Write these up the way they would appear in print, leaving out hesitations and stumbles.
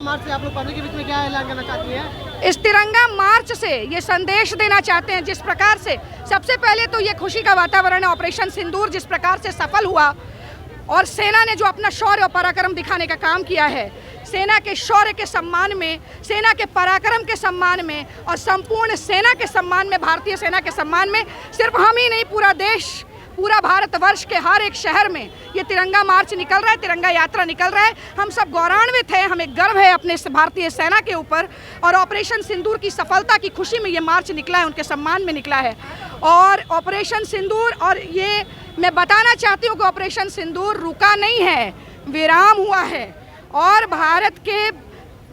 मार्च से आप लोग पब्लिक के बीच में क्या ऐलान करना चाहती हैं? इस तिरंगा मार्च से ये संदेश देना चाहते हैं, जिस प्रकार से सबसे पहले तो ये खुशी का वातावरण है। ऑपरेशन सिंदूर जिस प्रकार से सफल हुआ और सेना ने जो अपना शौर्य और पराक्रम दिखाने का काम किया है, सेना के शौर्य के सम्मान में, सेना के पराक्रम के सम्मान में और संपूर्ण सेना के सम्मान में, भारतीय सेना के सम्मान में, सिर्फ हम ही नहीं पूरा देश, पूरा भारतवर्ष के हर एक शहर में ये तिरंगा मार्च निकल रहा है, तिरंगा यात्रा निकल रहा है। हम सब गौरवान्वित हैं, हमें गर्व है अपने भारतीय सेना के ऊपर और ऑपरेशन सिंदूर की सफलता की खुशी में ये मार्च निकला है, उनके सम्मान में निकला है। और ऑपरेशन सिंदूर, और ये मैं बताना चाहती हूँ कि ऑपरेशन सिंदूर रुका नहीं है, विराम हुआ है। और भारत के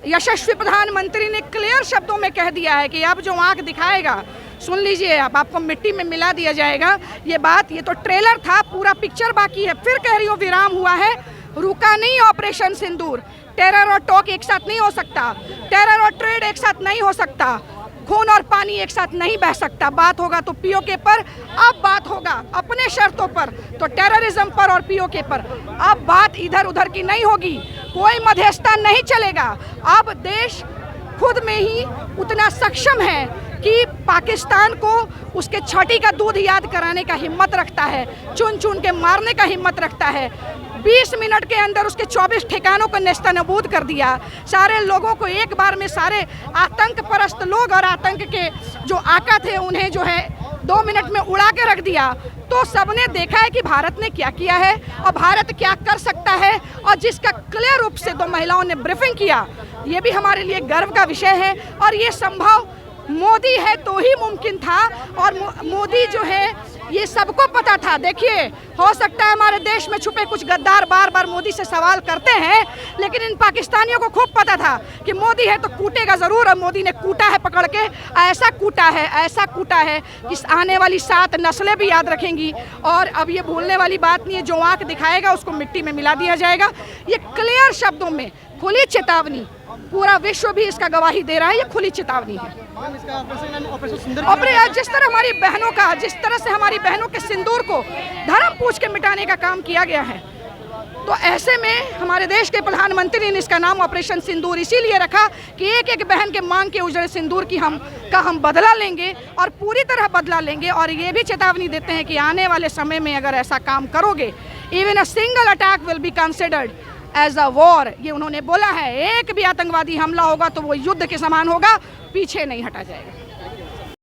यशस्वी प्रधानमंत्री ने क्लियर शब्दों में कह दिया है कि अब जो आंख दिखाएगा, सुन लीजिए, अब आपको मिट्टी में मिला दिया जाएगा। ये बात, ये तो ट्रेलर था, पूरा पिक्चर बाकी है। फिर कह रही हूँ विराम हुआ है, रुका नहीं ऑपरेशन सिंदूर। टेरर और टॉक एक साथ नहीं हो सकता, टेरर और ट्रेड एक साथ नहीं हो सकता, खून और पानी एक साथ नहीं बह सकता। बात होगा तो पीओके पर, अब बात होगा अपने शर्तों पर, तो टेररिज्म पर और पीओके पर। अब बात इधर उधर की नहीं होगी, कोई मध्यस्थता नहीं चलेगा। अब देश खुद में ही उतना सक्षम है कि पाकिस्तान को उसके छठी का दूध याद कराने का हिम्मत रखता है, चुन चुन के मारने का हिम्मत रखता है। 20 मिनट के अंदर उसके 24 ठिकानों को नेस्तनाबूद कर दिया। सारे लोगों को एक बार में, सारे आतंक परस्त लोग और आतंक के जो आका थे उन्हें जो है 2 मिनट में उड़ा के रख दिया। तो सबने देखा है कि भारत ने क्या किया है और भारत क्या कर सकता है, और जिसका क्लियर रूप से 2 महिलाओं ने ब्रीफिंग किया, ये भी हमारे लिए गर्व का विषय है। और ये संभव मोदी है तो ही मुमकिन था, और मोदी जो है ये सबको पता था। देखिए, हो सकता है हमारे देश में छुपे कुछ गद्दार बार बार मोदी से सवाल करते हैं, लेकिन इन पाकिस्तानियों को खूब पता था कि मोदी है तो कूटेगा ज़रूर, और मोदी ने कूटा है पकड़ के, ऐसा कूटा है, ऐसा कूटा है कि आने वाली 7 नस्लें भी याद रखेंगी। और अब ये भूलने वाली बात नहीं है, जो आँख दिखाएगा उसको मिट्टी में मिला दिया जाएगा। ये क्लियर शब्दों में खुली चेतावनी, पूरा विश्व भी इसका गवाही दे रहा है, ये खुली चेतावनी है। जिस तरह हमारी बहनों का, जिस तरह से हमारी बहनों के सिंदूर को धर्म पूछ के मिटाने का काम किया गया है, तो ऐसे में हमारे देश के प्रधानमंत्री ने इसका नाम ऑपरेशन सिंदूर इसीलिए रखा कि एक एक बहन के मांग के उजड़े सिंदूर की हम बदला लेंगे और पूरी तरह बदला लेंगे। और ये भी चेतावनी देते हैं कि आने वाले समय में अगर ऐसा काम करोगे, even a single attack will be considered as a war. ये उन्होंने बोला है, एक भी आतंकवादी हमला होगा तो वो युद्ध के समान होगा, पीछे नहीं हटा जाएगा।